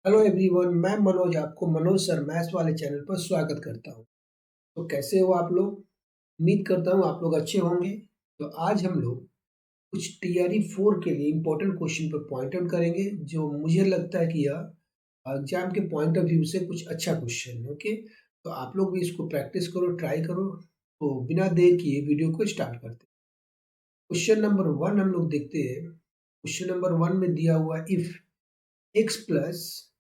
Hello everyone, मैं मनोज आपको Manoj sir maths वाले चैनल पर स्वागत करता हूँ। तो कैसे हो आप लोग? उम्मीद करता हूँ आप लोग अच्छे होंगे। तो आज हम लोग कुछ टीआरई 4 के लिए इम्पोर्टेंट क्वेश्चन पर पॉइंट आउट करेंगे, जो मुझे लगता है कि यह एग्जाम के पॉइंट ऑफ व्यू से कुछ अच्छा क्वेश्चन है। ओके, तो आप लोग भी इसको प्रैक्टिस करो, ट्राई करो। तो बिना देर किए वीडियो को स्टार्ट करते हैं। क्वेश्चन नंबर 1 हम लोग देखते हैं। क्वेश्चन नंबर 1 में दिया हुआ if x plus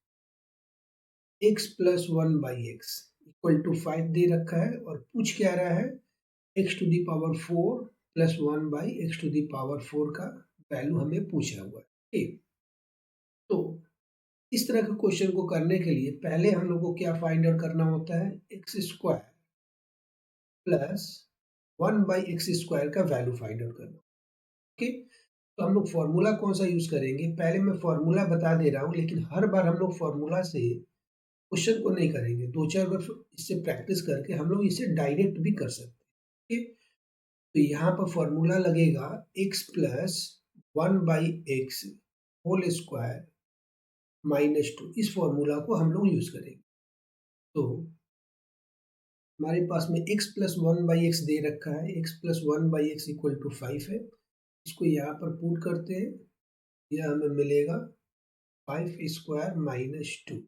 1/x equal to 5 दे रखा है और पूछ क्या रहा है, x to the power 4 plus 1/x to the power 4 का वैल्यू हमें पूछा हुआ है। ठीक, तो इस तरह के क्वेश्चन को करने के लिए पहले हम लोग को क्या फाइंड आउट करना होता है, एक्स स्क्वायर प्लस 1/x² का वैल्यू फाइंड आउट करना। ओके, तो हम लोग फॉर्मूला कौन सा यूज करेंगे, पहले मैं फॉर्मूला बता दे रहा हूँ, लेकिन हर बार हम लोग फॉर्मूला से क्वेश्चन को नहीं करेंगे। 2-4 बार इससे प्रैक्टिस करके हम लोग इसे डायरेक्ट भी कर सकते हैं। ठीक? तो यहाँ पर फॉर्मूला लगेगा x plus 1/x whole square -2। इस फॉर्मूला को हम लोग यूज करेंगे। तो हमारे पास में x प्लस 1/x दे रखा है, x plus 1/x equal to 5 है। इसको यहाँ पर पुट करते हैं, यह हमें मिलेगा 5 स्क्वायर -2।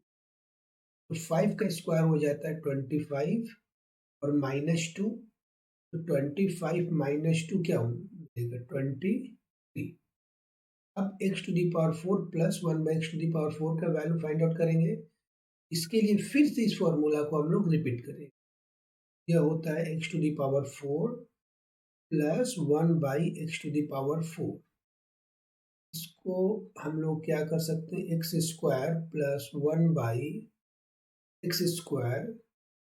तो 5 का स्क्वायर हो जाता है 25 और -2, तो 25 -2 क्या मिलेगा, 23। अब x to the power 4 plus 1/x to the power 4 का वैल्यू फाइंड आउट करेंगे। इसके लिए फिर से इस फॉर्मूला को हम लोग रिपीट करेंगे। यह होता है x to the power 4 plus 1/x to the power 4। इसको हम लोग क्या कर सकते हैं, x square plus 1/x²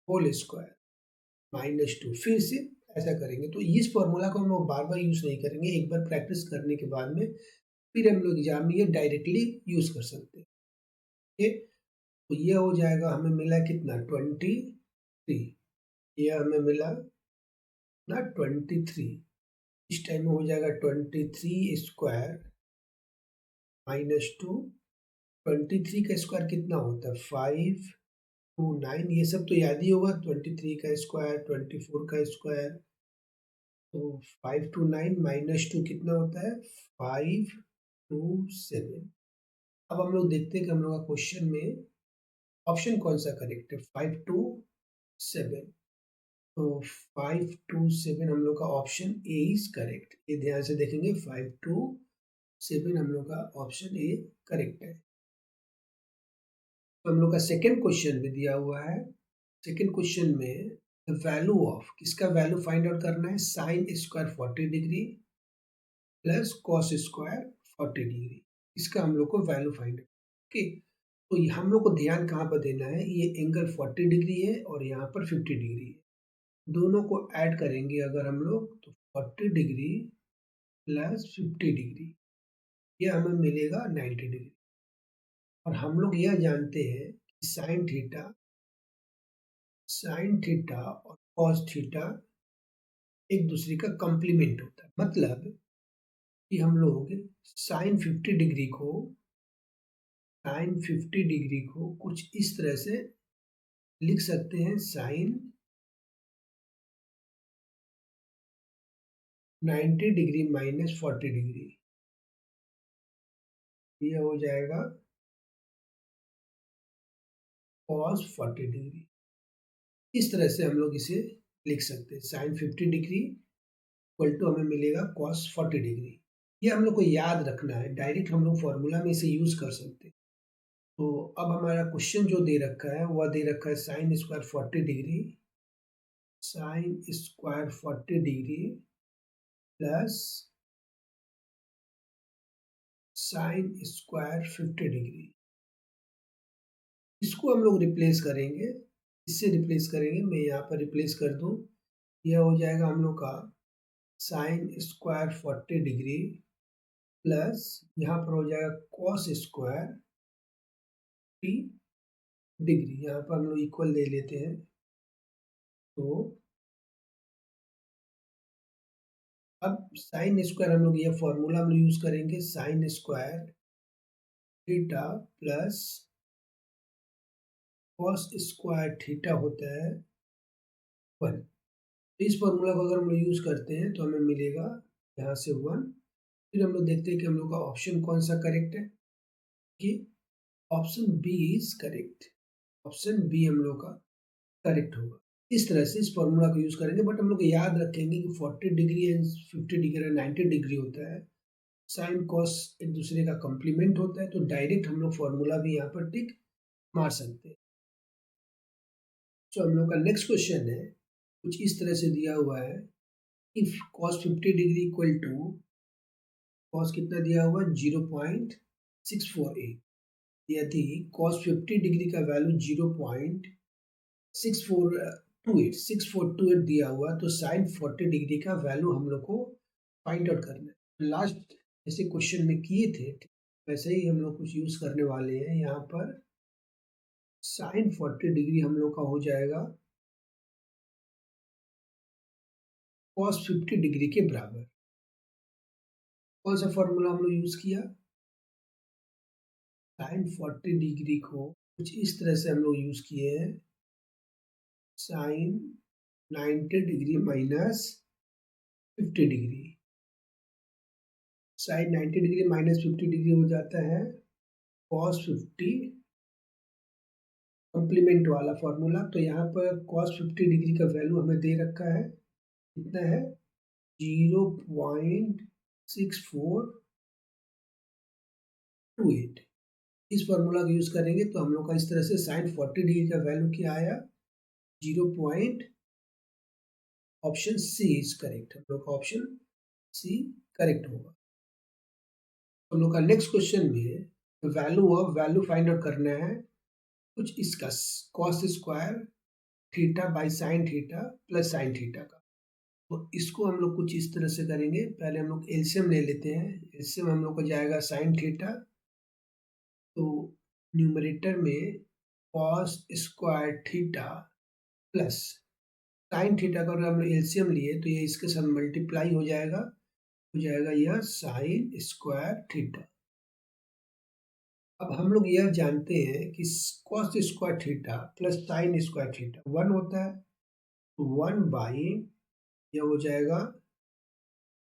whole square -2। फिर से ऐसा करेंगे। तो इस फॉर्मूला को हम लोग बार बार यूज नहीं करेंगे, एक बार प्रैक्टिस करने के बाद में फिर हम लोग एग्जाम में ये डायरेक्टली यूज कर सकते हैं। ठीक, तो ये हो जाएगा, हमें मिला कितना, 23। ये हमें मिला ना 23। इस टाइम में हो जाएगा 23² -2। 23 का स्क्वायर कितना होता है, 529। ये सब तो याद ही होगा, 23 का स्क्वायर, 24 का स्क्वायर। तो 529 -2 कितना होता है, 527। अब हम लोग देखते हैं कि हम लोग का क्वेश्चन में ऑप्शन कौन सा करेक्ट है, 527। तो 527 हम लोग का ऑप्शन ए इज करेक्ट। ये ध्यान से देखेंगे, 527 हम लोग का ऑप्शन ए करेक्ट है। तो हम लोग का सेकेंड क्वेश्चन भी दिया हुआ है। सेकेंड क्वेश्चन में द वैल्यू ऑफ, किसका वैल्यू फाइंड आउट करना है, sine square 40 degree plus cos square 40 degree. इसका हम लोग को वैल्यू फाइंड। ओके, तो हम लोग को ध्यान कहाँ पर देना है, ये एंगल 40 डिग्री है और यहाँ पर 50 डिग्री है। दोनों को ऐड करेंगे अगर हम लोग, तो 40 डिग्री प्लस 50 डिग्री, ये हमें मिलेगा 90 डिग्री। और हम लोग यह जानते हैं कि साइन थीटा और कॉस थीटा एक दूसरे का कंप्लीमेंट होता है। मतलब कि हम लोग साइन 50 डिग्री को साइन 50 डिग्री को कुछ इस तरह से लिख सकते हैं, साइन 90 डिग्री माइनस 40 डिग्री, ये हो जाएगा कॉस 40 डिग्री। इस तरह से हम लोग इसे लिख सकते हैं, साइन 50 डिग्री इक्वल टू हमें मिलेगा कॉस 40 डिग्री। ये हम लोग को याद रखना है, डायरेक्ट हम लोग फॉर्मूला में इसे यूज कर सकते हैं। तो अब हमारा क्वेश्चन जो दे रखा है वह दे रखा है sine square 40 degree, sine square 40 degree plus sine square 50 degree. इसको हम लोग रिप्लेस करेंगे, इससे रिप्लेस करेंगे। मैं यहाँ पर रिप्लेस कर दूँ, यह हो जाएगा हम लोग का साइन स्क्वायर 40 डिग्री प्लस यहाँ पर हो जाएगा कॉस स्क्वायर 50 डिग्री। यहाँ पर हम लोग इक्वल ले लेते हैं। तो अब साइन स्क्वायर हम लोग, ये फॉर्मूला हम लोग यूज करेंगे, sign square theta plus cos square theta होता है 1। तो इस फॉर्मूला को अगर हम लोग यूज़ करते हैं तो हमें मिलेगा यहाँ से 1। फिर हम लोग देखते हैं कि हम लोग का ऑप्शन कौन सा करेक्ट है, कि option B is correct. Option B हम लोग का करेक्ट होगा। इस तरह से इस फॉर्मूला को यूज़ करेंगे, बट हम लोग याद रखेंगे कि 40 डिग्री एंड 50 डिग्री और 90 डिग्री होता है। साइन कॉस एक दूसरे का कॉम्प्लीमेंट होता है, तो डायरेक्ट हम लोग फॉर्मूला भी यहाँ पर टिक मार सकते हैं। तो हम लोग का नेक्स्ट क्वेश्चन है, कुछ इस तरह से दिया हुआ है, if cos 50 degree equal to cos कितना दिया हुआ है 0.648, यदि कॉस 50 डिग्री का वैल्यू 0.6428 दिया हुआ, तो साइन 40 डिग्री का वैल्यू हम लोग को फाइंड आउट करना है। लास्ट जैसे क्वेश्चन में किए थे वैसे ही हम लोग कुछ यूज करने वाले हैं। यहाँ पर साइन 40 डिग्री हम लोग का हो जाएगा कॉस 50 डिग्री के बराबर। कौन सा फॉर्मूला हम लोग यूज किया, साइन 40 डिग्री को कुछ इस तरह से हम लोग यूज किए हैं, sine 90 degree minus 50 degree. Sine 90 degree minus 50 degree हो जाता है कॉस 50 कॉम्प्लीमेंट वाला फॉर्मूला। तो यहाँ पर कॉस 50 डिग्री का वैल्यू हमें दे रखा है, कितना है 0.6428। इस फॉर्मूला का यूज करेंगे तो हम लोग का इस तरह से साइन 40 डिग्री का वैल्यू क्या आया 0 point, option C is correct. हम लोग का ऑप्शन सी करेक्ट होगा। हम लोग का नेक्स्ट क्वेश्चन में वैल्यू फाइंड आउट करना है, कुछ इसका cos square theta by sine theta plus sine theta का। तो इसको हम लोग कुछ इस तरह से करेंगे, पहले हम लोग एलसीएम ले लेते हैं। एलसीएम हम लोग को जाएगा साइन थीटा, तो न्यूमरेटर में cos square theta plus sine theta का अगर हम लोग एलसीएम लिए तो ये इसके साथ मल्टीप्लाई हो जाएगा यह साइन स्क्वायर थीटा। अब हम लोग यह जानते हैं कि cos square theta plus sine square theta 1 होता है, तो 1 बाई यह हो जाएगा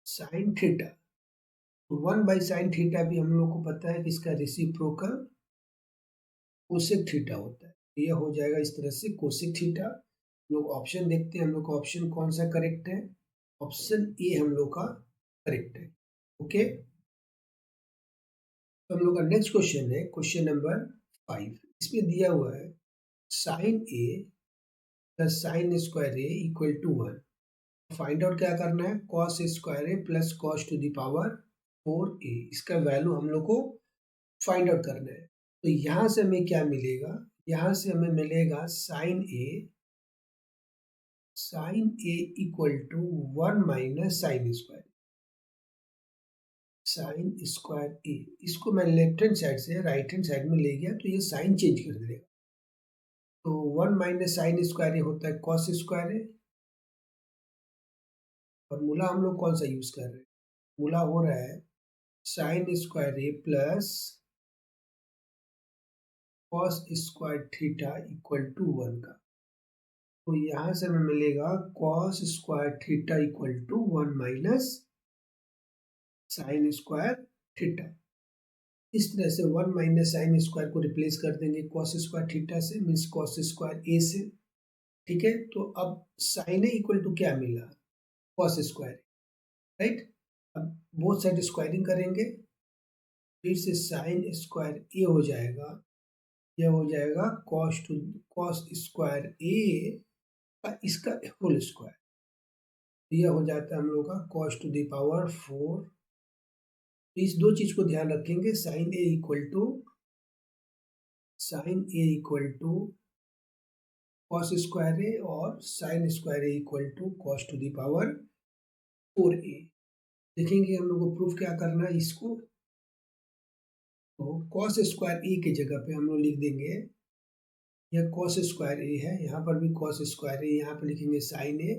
साइन थीटा। तो 1 बाई साइन थीटा भी हम लोग को पता है कि इसका रेसिप्रोकल कोसेक थीटा होता है, तो यह हो जाएगा इस तरह से कोसेक थीटा। हम लोग ऑप्शन देखते हैं, हम लोग का ऑप्शन कौन सा करेक्ट है, ऑप्शन ए हम लोग का करेक्ट है। ओके, तो हम लोग का नेक्स्ट क्वेश्चन है क्वेश्चन नंबर 5। इसमें दिया हुआ है sine A plus sine square A equal to 1। Find out क्या करना है, cos square A plus cos to the power 4a, इसका वैल्यू हम लोग को फाइंड आउट करना है। तो यहाँ से हमें क्या मिलेगा, यहाँ से हमें मिलेगा sine A equal to 1 minus sine square A. इसको मैं लेफ्ट हैंड साइड से राइट हैंड साइड में ले गया तो ये साइन चेंज कर देगा। तो 1 माइनस साइन स्क्वायर ए होता है कॉस स्क्वायर ए। फॉर्मूला हम लोग कौन सा यूज कर रहे हैं, फॉर्मूला हो रहा है sine square A plus cos square theta equal to 1 का। तो यहाँ से हमें मिलेगा cos square theta equal to 1 minus sine square theta. इस तरह से 1 माइनस साइन स्क्वायर को रिप्लेस कर देंगे कॉस स्क्वायर थीटा से, मीन्स कॉस स्क्वायर ए से। ठीक है, तो अब साइन ए इक्वल टू क्या मिला, कॉस स्क्वायर, राइट। अब बोथ साइड स्क्वायरिंग करेंगे, फिर से साइन स्क्वायर ए हो जाएगा, यह हो जाएगा कॉस स्क्वायर ए का इसका होल स्क्वायर। यह हो जाता है हम लोग का कॉस टू द पावर 4। इस दो चीज को ध्यान रखेंगे, sine A equal to cos square A और sine square A equal to cos to the power 4a। देखेंगे हम लोग को प्रूफ क्या करना है इसको, तो कॉस स्क्वायर ए की जगह पे हम लोग लिख देंगे, यह कॉस स्क्वायर ए है, यहाँ पर भी कॉस स्क्वायर ए, यहाँ पर लिखेंगे sine A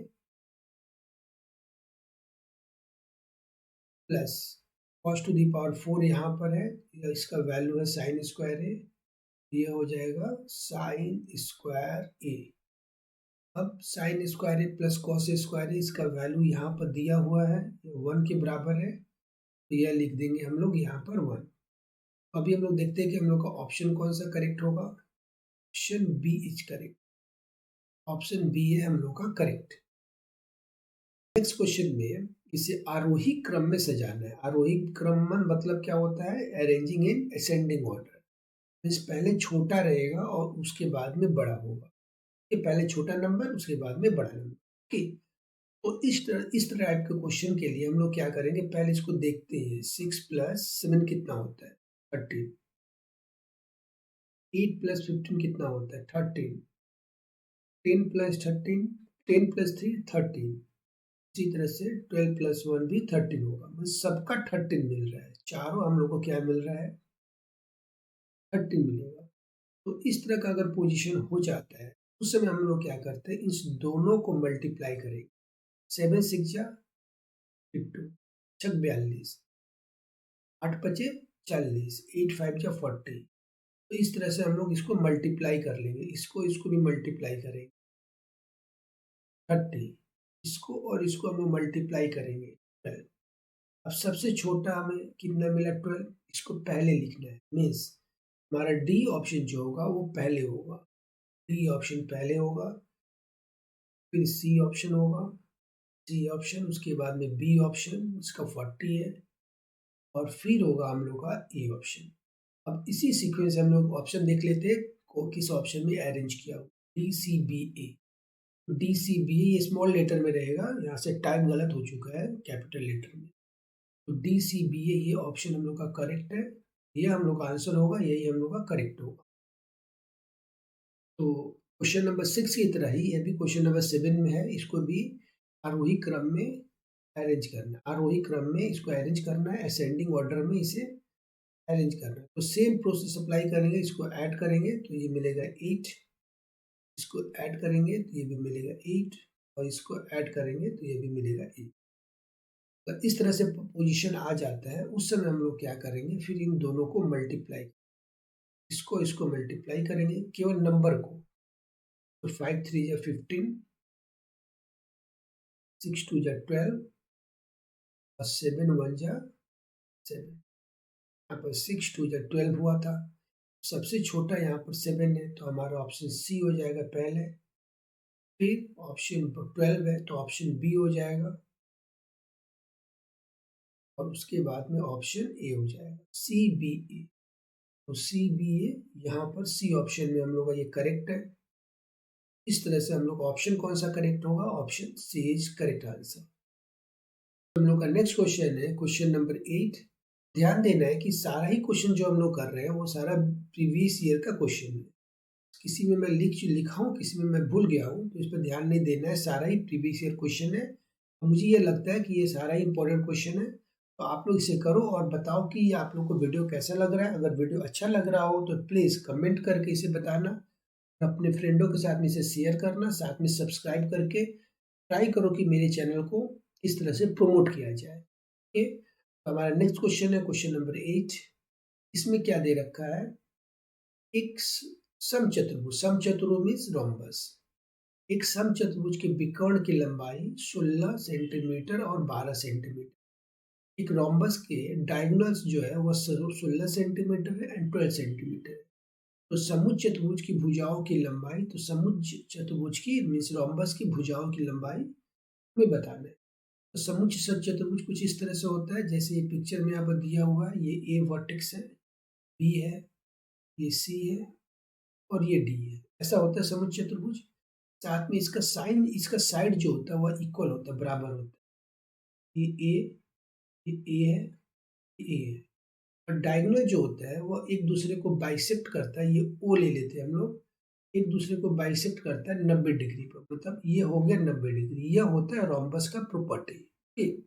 plus cos to the power 4 यहाँ पर है, इसका वैल्यू है साइन स्क्वायर ए, ये हो जाएगा साइन स्क्वायर ए। अब sign square A plus cos square ए, इसका वैल्यू यहाँ पर दिया हुआ है, 1 के बराबर है, तो यह लिख देंगे हम लोग यहाँ पर 1। अभी हम लोग देखते हैं कि हम लोग का ऑप्शन कौन सा करेक्ट होगा। Option B is correct. Option B है हम लोग का करेक्ट। नेक्स्ट क्वेश्चन में इसे आरोही क्रम में सजाना है। आरोही क्रम मतलब क्या होता है, arranging in ascending order. Means पहले छोटा रहेगा और उसके बाद में बड़ा होगा। ये पहले छोटा नंबर उसके बाद में बड़ा नंबर। ओके, तो इस टाइप के क्वेश्चन के लिए हम लोग क्या करेंगे, पहले इसको देखते हैं। 6 प्लस 7 कितना होता है, 13। 8 प्लस 15 कितना होता है, 13। 10 प्लस 13, 10 प्लस 3 13। इसी तरह से 12 प्लस 1 भी 13 होगा। बस सबका 13 मिल रहा है, चारों हम लोग को क्या मिल रहा है, 13 मिलेगा। तो इस तरह का अगर पोजीशन हो जाता है, उस समय हम लोग क्या करते हैं, इस दोनों को मल्टीप्लाई करेंगे। 7 6 जा 52, 6 42, 8 पचे 40, 8 5 जा 40। तो इस तरह से हम लोग इसको मल्टीप्लाई कर लेंगे, इसको भी मल्टीप्लाई करेंगे 30, इसको और इसको हम लोग मल्टीप्लाई करेंगे 12। अब सबसे छोटा हमें कितना मिला, 12। इसको पहले लिखना है, मीन्स हमारा डी ऑप्शन जो होगा वो पहले होगा। डी ऑप्शन पहले होगा, फिर सी ऑप्शन होगा, सी ऑप्शन, उसके बाद में बी ऑप्शन, इसका 40 है, और फिर होगा हम लोग का ए ऑप्शन। अब इसी सीक्वेंस से हम लोग ऑप्शन देख लेते हैं को किस ऑप्शन में अरेंज किया हो। डी सी बी ए, डी सी बी ए ये स्मॉल लेटर में रहेगा, यहाँ से टाइप गलत हो चुका है कैपिटल लेटर में। तो डी सी बी ए ये ऑप्शन हम लोग का करेक्ट है, ये हम लोग का आंसर होगा, यही हम लोग का करेक्ट होगा। तो क्वेश्चन नंबर 6 की तरह ही ये भी क्वेश्चन नंबर 7 में है, इसको भी आरोही क्रम में अरेंज करना है। आरोही क्रम में इसको अरेंज करना है, असेंडिंग ऑर्डर में इसे अरेंज करना है। तो सेम प्रोसेस अप्लाई करेंगे, इसको ऐड करेंगे तो ये मिलेगा 8, इसको ऐड करेंगे तो ये भी मिलेगा 8, और इसको ऐड करेंगे तो ये भी मिलेगा 8। तो इस तरह से पोजीशन आ जाता है, उस समय हम लोग क्या करेंगे, फिर इन दोनों को मल्टीप्लाई, इसको मल्टीप्लाई करेंगे केवल नंबर को। तो 5 3 या 15, 6 2 जा 12, और 7 1 जा 7। यहाँ पर 6 2 जा 12 हुआ था, सबसे छोटा यहाँ पर 7 है, तो हमारा ऑप्शन सी हो जाएगा पहले। फिर ऑप्शन 12 है तो ऑप्शन बी हो जाएगा, और उसके बाद में ऑप्शन ए हो जाएगा, सी बी ए। तो सी बी ए, यहाँ पर सी ऑप्शन में हम लोग का ये करेक्ट है। इस तरह से हम लोग ऑप्शन कौन सा करेक्ट होगा, option C is correct answer. हम लोग का नेक्स्ट क्वेश्चन है क्वेश्चन नंबर 8। ध्यान देना है कि सारा ही क्वेश्चन जो हम लोग कर रहे हैं वो सारा प्रीवियस ईयर का क्वेश्चन है। किसी में मैं लिखा हूँ, किसी में मैं भूल गया हूँ, तो इस पर ध्यान नहीं देना है, सारा ही प्रीवियस ईयर क्वेश्चन है। और मुझे ये लगता है कि ये सारा ही इंपॉर्टेंट क्वेश्चन है। तो आप लोग इसे करो और बताओ कि ये आप लोग को वीडियो कैसा लग रहा है। अगर वीडियो अच्छा लग रहा हो तो प्लीज़ कमेंट करके इसे बताना, अपने फ्रेंडों के साथ में इसे शेयर करना, साथ में सब्सक्राइब करके ट्राई करो कि मेरे चैनल को इस तरह से प्रमोट किया जाए। ओके, हमारा नेक्स्ट क्वेश्चन है क्वेश्चन नंबर 8। इसमें क्या दे रखा है, एक समचतुर्भुज, समचतुर्भुज मीन्स रोम्बस। एक समचतुर्भुज के विकर्ण की लंबाई 16 सेंटीमीटर और 12 सेंटीमीटर। एक रोम्बस के डायगोनल्स जो है वह 16 सेंटीमीटर है एंड 12 सेंटीमीटर है। तो समुच्च चतुर्भुज की भुजाओं की लंबाई, तो समुच्च चतुर्भुज की मीन्स रोम्बस की भुजाओं की लंबाई हमें बताना है। तो समुच्च चतुर्भुज कुछ इस तरह से होता है, जैसे ये पिक्चर में यहाँ पर दिया हुआ है, ये ए वर्टेक्स है, बी है, ये सी है, और ये डी है। ऐसा होता है समुच्च चतुर्भुज। साथ में इसका साइन, इसका साइड जो होता है वह इक्वल होता है, बराबर होता है। ये ए है, ये ए है। और डायगोनल जो होता है वह एक दूसरे को बाइसेक्ट करता है, ये ओ ले लेते हैं हम लोग, एक दूसरे को बाइसेक्ट करता है 90 डिग्री पर, मतलब ये हो गया 90 डिग्री। यह होता है रोम्बस का प्रॉपर्टी। ठीक,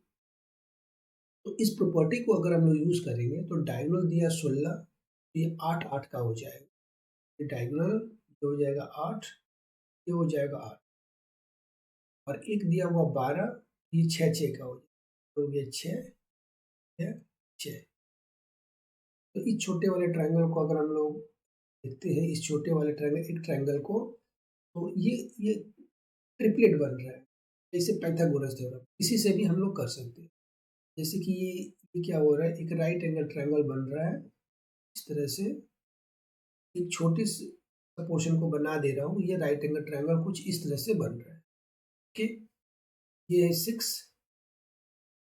तो इस प्रॉपर्टी को अगर हम लोग यूज करेंगे तो डायगोनल दिया 16, तो ये 8 8 का हो जाएगा। ये डायगोनल हो जाएगा 8, ये हो जाएगा 8, और एक दिया हुआ 12, ये 6 6 का हो गया 6 6 6। तो इस छोटे वाले ट्रायंगल को अगर हम लोग देखते हैं इस छोटे वाले ट्रायंगल एक ट्रायंगल को, तो ये ट्रिपलेट बन रहा है, जैसे पाइथागोरस थ्योरम, इसी से भी हम लोग कर सकते हैं। जैसे कि ये क्या हो रहा है, एक राइट एंगल ट्रायंगल बन रहा है, इस तरह से एक छोटे से पोर्शन को बना दे रहा हूँ, ये राइट एंगल ट्रायंगल कुछ इस तरह से बन रहा है। ओके, ये है 6,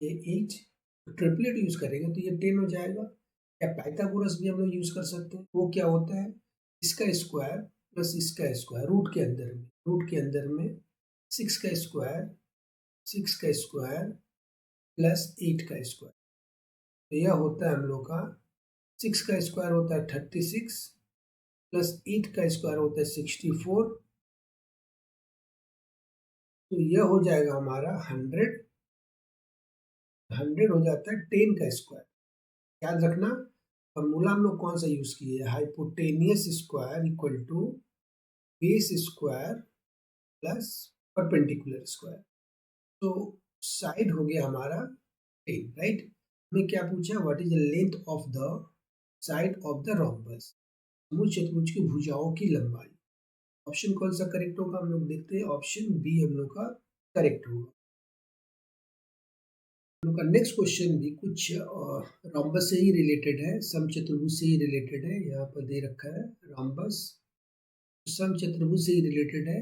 ये 8, तो ट्रिपलेट यूज करेंगे तो ये 10 हो जाएगा। या पाइथागोरस भी हम लोग यूज कर सकते हैं, वो क्या होता है, इसका स्क्वायर प्लस इसका स्क्वायर रूट के अंदर में 6 का स्क्वायर, 6 का स्क्वायर प्लस 8 का स्क्वायर, तो यह होता है हम लोग का 6 का स्क्वायर होता है 36 प्लस 8 का स्क्वायर होता है 64, तो यह हो जाएगा हमारा 100 हो जाता है 10 का स्क्वायर। याद रखना फॉर्मूला हम लोग कौन सा यूज किए, hypotenuse square equal to base square plus perpendicular square. तो साइड हो गया हमारा 10, राइट। हमें क्या पूछा, what is the length of the side of the rhombus, समूह चतुर्भुज की भुजाओं की लंबाई। ऑप्शन कौन सा करेक्ट होगा, हम लोग देखते हैं, ऑप्शन बी हम लोग का करेक्ट होगा। हम लोग का नेक्स्ट क्वेश्चन भी कुछ रोम्बस से ही रिलेटेड है, समचतुर्भुज से ही रिलेटेड है। यहाँ पर दे रखा है रोम्बस समचतुर्भुज से ही रिलेटेड है।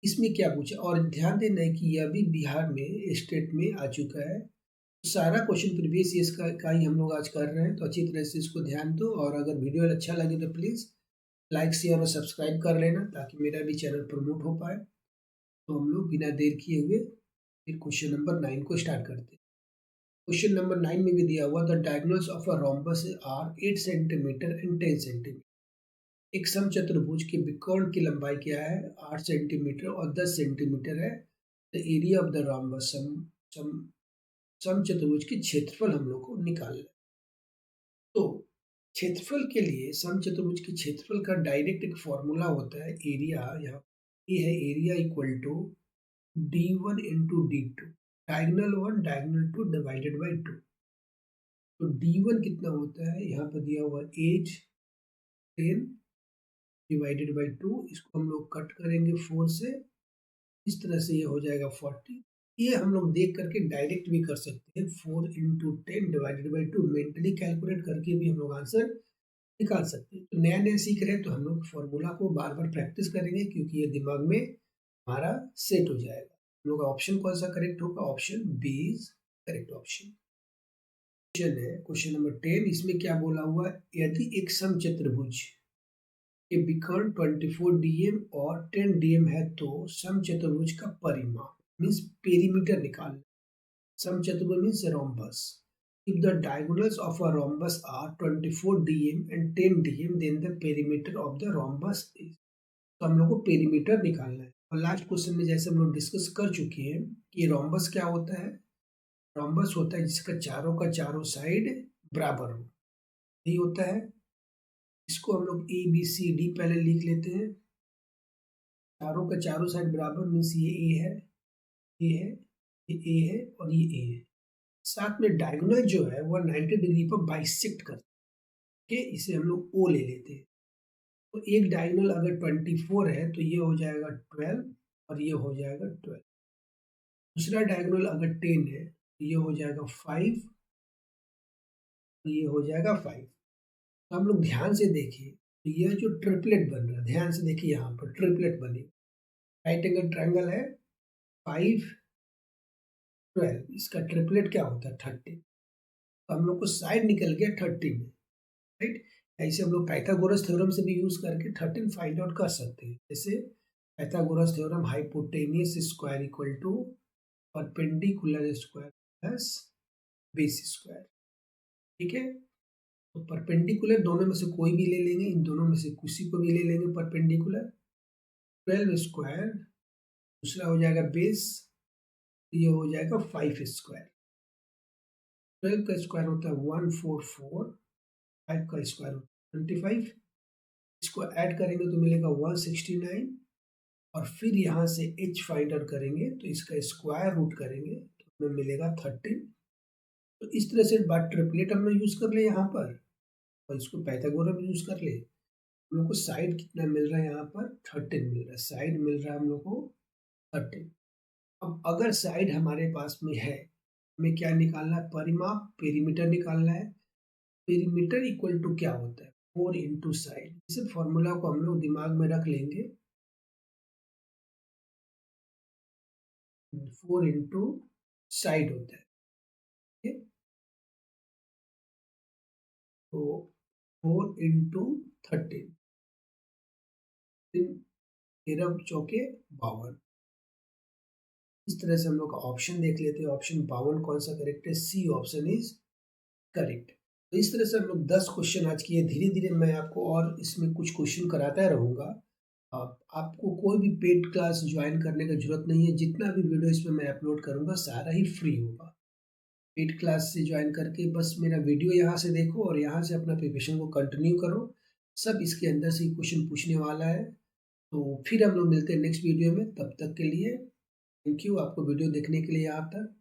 इसमें क्या पूछा, और ध्यान देना है कि यह भी बिहार में स्टेट में आ चुका है। तो सारा क्वेश्चन प्रीवियस ईयर्स का ही हम लोग आज कर रहे हैं, तो अच्छी तरह से इसको ध्यान दो। और अगर वीडियो अच्छा लगे तो प्लीज़ लाइक शेयर और सब्सक्राइब कर लेना, ताकि मेरा भी चैनल प्रमोट हो पाए। तो हम लोग बिना देर किए हुए फिर क्वेश्चन नंबर 9 को स्टार्ट करते हैं। क्वेश्चन नंबर 9 में भी दिया हुआ, the diagonals of a rhombus are 8 centimetre and 10 centimetre. एक समचतुर्भुज के विकर्ण की लंबाई क्या है, 8 सेंटीमीटर और 10 सेंटीमीटर है। The area of the rhombus, समचतुर्भुज की क्षेत्रफल हम लोग को निकालना है। तो क्षेत्रफल के लिए समचतुर्भुज के क्षेत्रफल का डायरेक्ट एक फॉर्मूला होता है, एरिया। यहाँ ये है area equal to d1 into d2, diagonal 1 diagonal 2 divided by 2। तो d1 कितना होता है, यहाँ पर दिया हुआ 8 10 डिवाइडेड बाई 2, इसको हम लोग कट करेंगे 4 से, इस तरह से ये हो जाएगा 40। ये हम लोग देख करके डायरेक्ट भी कर सकते हैं, 4 into 10 divided by 2, mentally calculate करके भी हम लोग आंसर निकाल सकते हैं। तो नया नया सीख रहे हैं तो हम लोग फॉर्मूला को बार बार प्रैक्टिस करेंगे, क्योंकि ये दिमाग में हमारा सेट हो जाएगा। हम लोग का ऑप्शन कौन सा करेक्ट होगा, option B is correct option. Question है क्वेश्चन नंबर 10, इसमें क्या बोला हुआ है, यदि एक समचतुर्भुज के विकर्ण 24 डीएम और 10 डीएम है तो समचतुर्भुज का परिमाप मीन्स पेरीमीटर निकालना। समचतुर्भुज means rhombus. If the diagonals of a rhombus are 24 dm and 10 dm, then the perimeter of the rhombus is। तो हम लोग को पेरीमीटर निकालना है। और लास्ट क्वेश्चन में जैसे हम लोग डिस्कस कर चुके हैं कि रोम्बस क्या होता है, रोम्बस होता है जिसका चारों का चारों साइड बराबर हो, यही होता है। इसको हम लोग ए बी सी डी पहले लिख लेते हैं। चारों का चारों साइड बराबर मीन्स ये ए है, ये है, ये ए है और ये ए है। साथ में डायगोनल जो है वह 90 डिग्री पर बाइसेक्ट करता है, इसे हम लोग ओ ले लेते हैं। तो एक डायगोनल अगर 24 है तो ये हो जाएगा 12 और ये हो जाएगा 12। दूसरा डायगोनल अगर 10 है तो ये हो जाएगा 5, तो ये हो जाएगा 5। तो हम लोग ध्यान से देखिए, तो यह जो ट्रिपलेट बन रहा है, ध्यान से देखिए, यहाँ पर ट्रिपलेट बनी, राइट एंगल ट्रायंगल है, 5 12, इसका ट्रिपलेट क्या होता है 30। तो हम लोग को साइड निकल गया 30 में, राइट। ऐसे हम लोग पाइथागोरस थ्योरम से भी यूज करके 13 फाइंड आउट कर सकते हैं। जैसे Pythagoras theorem, hypotenuse square equal to perpendicular square plus base square, ठीक है। तो परपेंडिकुलर दोनों में से कोई भी ले लेंगे, इन दोनों में से किसी को भी ले लेंगे परपेंडिकुलर। 12 स्क्वायर, दूसरा हो जाएगा बेस, ये हो जाएगा 5 स्क्वायर। 12 का स्क्वायर होता है 144, 5 का स्क्वायर होता है 25, इसको ऐड करेंगे तो मिलेगा 169, और फिर यहाँ से h फाइंड आउट करेंगे तो इसका स्क्वायर रूट करेंगे तो हमें मिलेगा 13। तो इस तरह से बात ट्रिपलेट हम लोग यूज कर ले यहाँ पर, और इसको पाइथागोरस यूज कर ले। हम लोग को साइड कितना मिल रहा है यहाँ पर 13 मिल रहा है, साइड मिल रहा है हम लोग को 13। अब अगर साइड हमारे पास में है, हमें क्या निकालना है, परिमाप पेरीमीटर निकालना है। पेरीमीटर इक्वल टू क्या होता है, 4 इंटू साइड। इस फॉर्मूला को हम लोग दिमाग में रख लेंगे, 4 इंटू साइड होता है, ठीक है। तो 4 इंटू 13, 13 चौके 52। इस तरह से हम लोग का ऑप्शन देख लेते हैं, ऑप्शन 52 कौन सा करेक्ट है, सी ऑप्शन इज करेक्ट। तो इस तरह से हम लोग 10 क्वेश्चन आज किए। धीरे धीरे मैं आपको और इसमें कुछ क्वेश्चन कराता रहूँगा। आपको कोई भी पेड क्लास ज्वाइन करने की जरूरत नहीं है, जितना भी वीडियो इसमें मैं अपलोड करूँगा सारा ही फ्री होगा। पेड क्लास से ज्वाइन करके बस मेरा वीडियो यहाँ से देखो और यहाँ से अपना प्रिपरेशन को कंटिन्यू करो। सब इसके अंदर से ही क्वेश्चन पूछने वाला है। तो फिर हम लोग मिलते हैं नेक्स्ट वीडियो में, तब तक के लिए थैंक यू आपको वीडियो देखने के लिए यहाँ तक।